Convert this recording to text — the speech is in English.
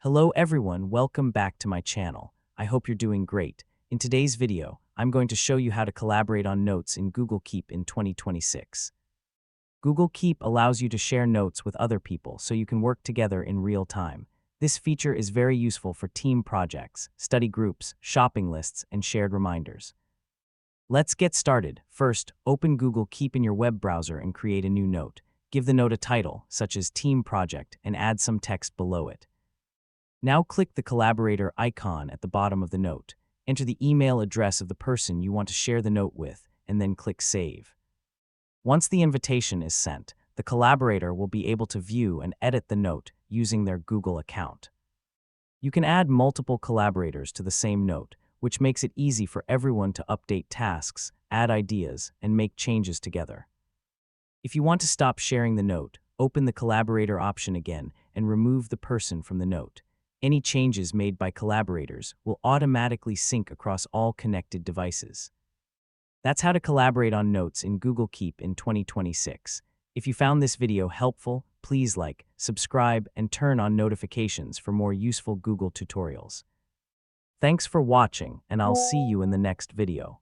Hello everyone, welcome back to my channel. I hope you're doing great. In today's video, I'm going to show you how to collaborate on notes in Google Keep in 2026. Google Keep allows you to share notes with other people so you can work together in real time. This feature is very useful for team projects, study groups, shopping lists, and shared reminders. Let's get started. First, open Google Keep in your web browser and create a new note. Give the note a title, such as Team Project, and add some text below it. Now click the collaborator icon at the bottom of the note. Enter the email address of the person you want to share the note with, and then click Save. Once the invitation is sent, the collaborator will be able to view and edit the note using their Google account. You can add multiple collaborators to the same note, which makes it easy for everyone to update tasks, add ideas, and make changes together. If you want to stop sharing the note, open the collaborator option again and remove the person from the note. Any changes made by collaborators will automatically sync across all connected devices. That's how to collaborate on notes in Google Keep in 2026. If you found this video helpful, please like, subscribe, and turn on notifications for more useful Google tutorials. Thanks for watching, and I'll see you in the next video.